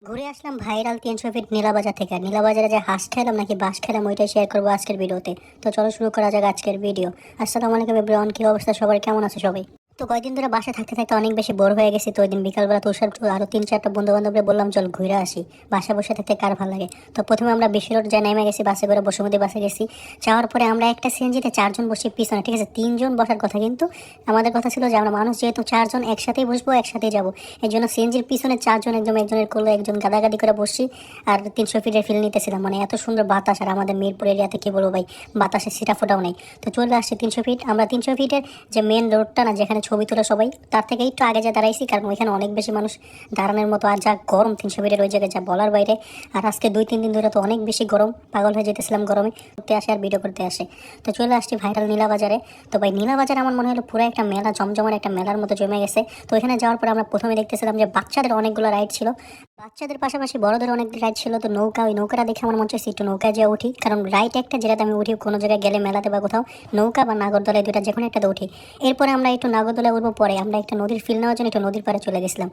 ঘুরে আসলাম viral 300 fit নীলাবাজার থেকে। আর নীলাবাজারে যে হাঁস খেলাম নাকি বাস খেলাম ওইটাই শেয়ার করবো আজকের ভিডিওতে। তো চলো শুরু করা যাক আজকের ভিডিও। আসসালামু আলাইকুম এভরিওয়ান, কি অবস্থা সবার, কেমন আছে সবাই? তো কয়েকদিন ধরে বাসা থাকতে থাকতে অনেক বেশি বোর হয়ে গেছি। তো ওই দিন বিকালবেলা তুষার আরো 3-4টা বন্ধু বান্ধবরা বললাম চল ঘুরে আসি, বাসা বসে থাকতে কার ভালো লাগে। তো প্রথমে আমরা বেশি রোড যাই নেমে গেছি, বাসে করে বসুমতী বাসে গেছি। যাওয়ার পরে আমরা একটা সিএনজিতে 4জন বসি পিছনে, ঠিক আছে? 3জন বসার কথা, কিন্তু আমাদের কথা ছিল যে আমরা মানুষ যেহেতু 4জন একসাথেই বসবো, একসাথেই যাবো। এই জন্য সিএনজির পিছনে 4জন, একদম একজনের কোলে একজন গাদাগাদি করে বসছি। আর 300 ফিটের ফিল নিতেছিলাম, মানে এত সুন্দর বাতাস। আর আমাদের মিরপুর এরিয়াতে কি বলবো ভাই, বাতাসের সিটা ফোটাও নেই। তো চলে আসছে 300 ফিট। আমরা 300 ফিটের যে মেন রোডটা না, যেখানে ছবি তোলে সবাই, তার থেকে একটু আগে যা দাঁড়াইছি, কারণ ওইখানে অনেক বেশি মানুষ দাঁড়ানোর মতো। আর যা গরম 300 ফিটের ওই জায়গায়, যা বলার বাইরে। আর আজকে 2-3 দিন ধরে তো অনেক বেশি গরম, পাগল হয়ে যেতেছিলাম গরমে। করতে আসে আর ভিডিও করতে আসে। তো চলে আসছি ভাইরাল নীলাবাজারে। তো ভাই নীলাবাজার আমার মনে হলো পুরো একটা মেলা, জমজমার একটা মেলার মতো জমে গেছে। তো এখানে যাওয়ার পর আমরা প্রথমে দেখতেছিলাম যে বাচ্চাদের অনেকগুলো রাইড ছিল, বাচ্চাদের পাশাপাশি বড়দের অনেক রাইড ছিল। তো নৌকা, ওই নৌকাটা দেখে আমার মনে হচ্ছে একটু নৌকায় যেয়ে উঠি, কারণ রাইড একটা যেটাতে আমি উঠি কোনো জায়গায় গেলে, মেলাতে বা কোথাও, নৌকা বা নাগরদোলায়, দুটা যে কোনো একটাতে উঠি। এরপরে আমরা একটু নাগরদোলায় উঠবো, পরে আমরা একটা নদীর ফিল নেওয়ার জন্য একটু নদীর পাড়ে চলে গেছিলাম।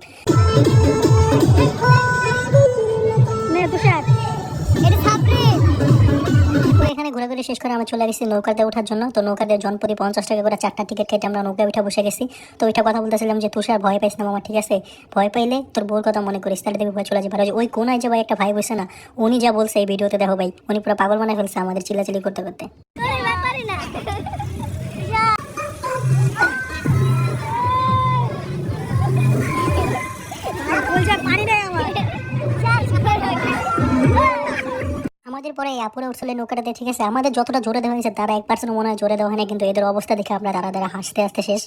তো এখানে ঘোরাঘুরি শেষ করে আমরা চলে গেছি নৌকাতে ওঠার জন্য। তো নৌকাতে জনপ্রতি 50 টাকা করে 4টা টিকিট কেটে আমরা নৌকায় উঠে বসে গেছি। তো ওইটা কথা বলতেছিলাম যে তুষার ভয় পাইস না মামা, ঠিক আছে? ভয় পাইলে তোর বউর কথা মনে করিস, তাহলে দেখবি ভয় চলে যাবে। আর ওই কোনায় যে ভাই একটা ভাই বসে না, উনি যা বলছে এই ভিডিওতে, দেখো ভাই, উনি পুরো পাগল বানায় ফেলছে আমাদের চিল্লাচিল্লি করতে করতে। আমাদের পরে আপুরে উঠছিল নৌকাটাতে, ঠিক আছে? আমাদের যতটা জোরে দেওয়া হয়েছে তারা 1% মনে হয় জোরে দেওয়া হয় না, কিন্তু এদের অবস্থা দেখে আমরা দাঁড়া দাঁড়া হাসতে হাসতে শেষ।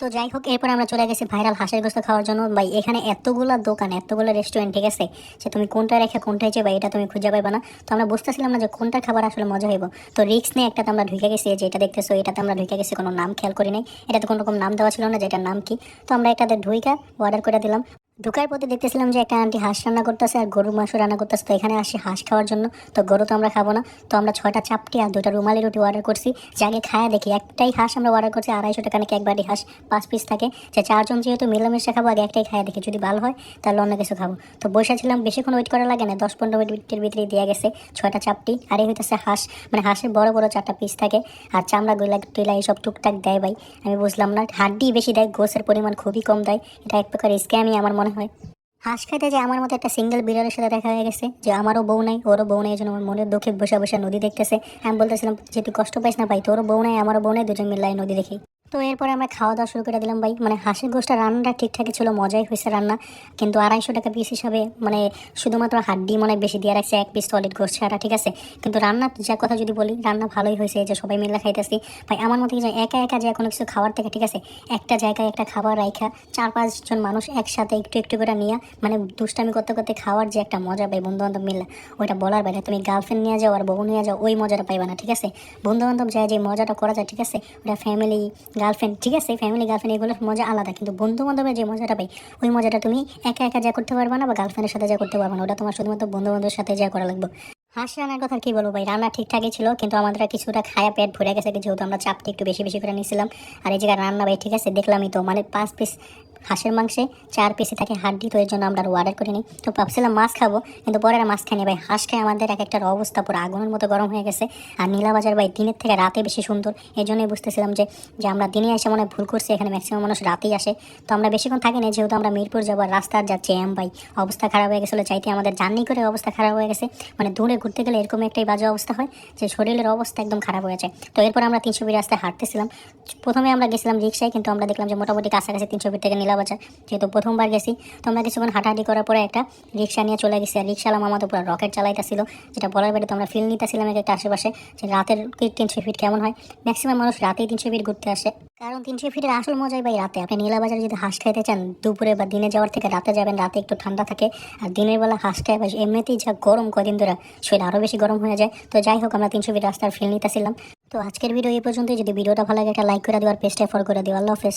তো যাই হোক, এরপর আমরা চলে গেছি ভাইরাল হাঁসের গোস্ত খাওয়ার জন্য। ভাই এখানে এতগুলা দোকান, এতগুলো রেস্টুরেন্ট, ঠিক আছে, যে তুমি কোনটা রেখে কোনটাই যে ভাই এটা তুমি খুঁজে পাইবা না। তো আমরা বুঝতেছিলাম না যে কোনটার খাবার আসলে মজা হইব। তো রিক্স নিয়ে একটাতে আমরা ঢুকে গেছি, যে এটা দেখতেছো এটাতে আমরা ঢুকে গেছি, কোনো নাম খেয়াল করি নাই। এটাতে কোনো রকম নাম দেওয়া ছিল না যে এটার নাম কি। তো আমরা এটাতে ঢুইকা অর্ডার করে দিলাম। ঢুকার পথে দেখতেছিলাম যে একটা আন্টি হাঁস রান্না করতেছে আর গরুর মাংস রান্না করতেছে। তো এখানে আসি হাঁস খাওয়ার জন্য। তো গরু তো আমরা খাবো না। তো আমরা 6টা চাপটি আর 2টা রুমালি রুটি অর্ডার করছি। যে আগে খায়া দেখি, একটাই হাঁস আমরা অর্ডার করছি 250 টাকা নাকি, এক বাটি হাঁস 5 পিস থাকে। যে 4জন যেহেতু মিলামিশা খাবো, আগে একটাই খায়া দেখি, যদি ভালো হয় তাহলে অন্য কিছু খাবো। তো বসেছিলাম, বেশিক্ষণ ওয়েট করা লাগে না, 10-15 মিনিটের ভিতরেই দিয়ে গেছে 6টা চাপটি। আর এই হইতেছে হাঁস, মানে হাঁসের বড় বড় 4টা পিস থাকে। আর চামড়া গুলা টুইলা এইসব টুকটাক দেয় ভাই, আমি বুঝলাম না। হাড্ডি বেশি দেয়, গোসের পরিমাণ খুবই কম দেয়। এটা এক প্রকার স্ক্যামই আমার মনে হয়। হাঁস খাইতে যে আমার মতো একটা সিঙ্গেল বিড়ালের সাথে দেখা হয়ে গেছে, যে আমারও বউ নাই ওরও বউ নাই, এই জন্য আমার মনের দুঃখে বসে বসে নদী দেখতেছে। আমি বলতেছিলাম যে তুই কষ্ট পাইস না ভাই, তোরও বউ নাই আমারও বউ নাই, দুজন মিলাই নদী দেখি। তো এরপরে আমরা খাওয়া দাওয়া শুরু করে দিলাম ভাই। মানে হাঁসের গোষ্ঠটা রান্নাটা ঠিকঠাকই ছিল, মজাই হয়েছে রান্না, কিন্তু 250 টাকা পিস হিসাবে, মানে শুধুমাত্র হাড্ডি মনে হয় বেশি দিয়ে রাখছে, এক পিস সলিড গোষ্ঠ ছাড়া, ঠিক আছে? কিন্তু রান্না যা কথা যদি বলি, রান্না ভালোই হয়েছে, যে সবাই মিলে খাইতেছি ভাই। আমার মতে যে একা একা যে কোনো কিছু খাওয়ার থেকে, ঠিক আছে, একটা জায়গায় একটা খাবার রাখা 4-5 জন মানুষ একসাথে একটু একটু করে নিয়ে, মানে দুষ্টামি করতে করতে খাওয়ার যে একটা মজা পাই বন্ধু বান্ধব মিলে, ওইটা বলার বাইরে। তুমি গার্লফ্রেন্ড নিয়ে যাও আর বউ নিয়ে যাও, ওই মজাটা পাইবা না, ঠিক আছে? বন্ধু বান্ধব যায় যে মজাটা করা যায়, ঠিক আছে, ওটা ফ্যামিলি গার্লফ্রেন্ড, ঠিক আছে, ফ্যামিলি গার্লফ্রেন্ড এগুলোর মজা আলাদা, কিন্তু বন্ধু বান্ধবের যে মজাটা পাই, ওই মজাটা তুমি একা একা যা করতে পারবা না, বা গার্লফ্রেন্ডের সাথে যা করতে পারবা না, ওটা তোমার শুধুমাত্র বন্ধু বান্ধবের সাথে যা করা লাগবে। হাঁস রান্নার কথা কি বলবো ভাই, রান্না ঠিকঠাকই ছিল, কিন্তু আমাদের কিছুটা খায়া পেট ভরে গেছে, যেহেতু আমরা চাপটি একটু বেশি বেশি করে নিয়েছিলাম। আর এই জায়গায় রান্না ভাই, ঠিক আছে, দেখলামই তো, মানে 5 পিস হাঁসের মাংসে 4 পিসে থাকে হাড্ডি। তো এর জন্য আমরা অর্ডার করিনি। তো ভাবছিলাম মাছ খাবো, কিন্তু পরে আর মাছ খাইনি ভাই। হাঁস খাই আমাদের এক একটার অবস্থা পুরো আগুনের মতো গরম হয়ে গেছে। আর নীলাবাজার ভাই দিনের থেকে রাতে বেশি সুন্দর, এই জন্যই বুঝতেছিলাম যে যে আমরা দিনে এসে মনে ভুল করছি, এখানে ম্যাক্সিমাম মানুষ রাতেই আসে। তো আমরা বেশিক্ষণ থাকিনি, যেহেতু আমরা মিরপুর যাবো, রাস্তার যাচ্ছি ভাই, অবস্থা খারাপ হয়ে গেছিলো। চাইতে আমাদের জার্নি করে অবস্থা খারাপ হয়ে গেছে, মানে দূরে ঘুরতে গেলে এরকম একটাই বাজে অবস্থা হয় যে শরীরের অবস্থা একদম খারাপ হয়ে যায়। তো এরপর আমরা 300 ফিট রাস্তায় হাঁটতেছিলাম। প্রথমে আমরা গেছিলাম রিক্সায়, কিন্তু আমরা দেখলাম যে মোটামুটি কাছাকাছি 300 ফিট থেকে নীলাবাজার, যেহেতু প্রথমবার গেছি। তো আমরা কিছুক্ষণ হাঁটাহাঁটি করার পরে একটা রিক্সা নিয়ে চলে গেছি। আর রিক্সাওয়ালা মামা তো পুরো রকেট চালাইতেছিল, যেটা বলার বাইরে। তো আমরা ফিল নিতেছিলাম একটা আশেপাশে, যে রাতের 300 ফিট কেমন হয়। ম্যাক্সিমাম মানুষ রাতেই 300 ফিট ঘুরতে আসে, কারণ 300 ফিটের আসল মজাই ভাই রাতে। আপনি নীলাবাজারে যদি হাঁস খাইতে চান, দুপুরে বা দিনে যাওয়ার থেকে রাতে যাবেন, রাতে একটু ঠান্ডা থাকে। আর দিনের বেলা হাঁস খাই ভাই, এমনিতেই যা গরম কদিন ধরে, শরীর আরও বেশি গরম হয়ে যায়। তো যাই হোক, আমরা 300 ফিট রাস্তার ফিল নিতেছিলাম। তো আজকের ভিডিও এই পর্যন্ত। যদি ভিডিওটা ভালো লাগে একটা লাইক করে দিও, আর পেজটা ফলো করে দিও। আল্লাহ হাফেজ।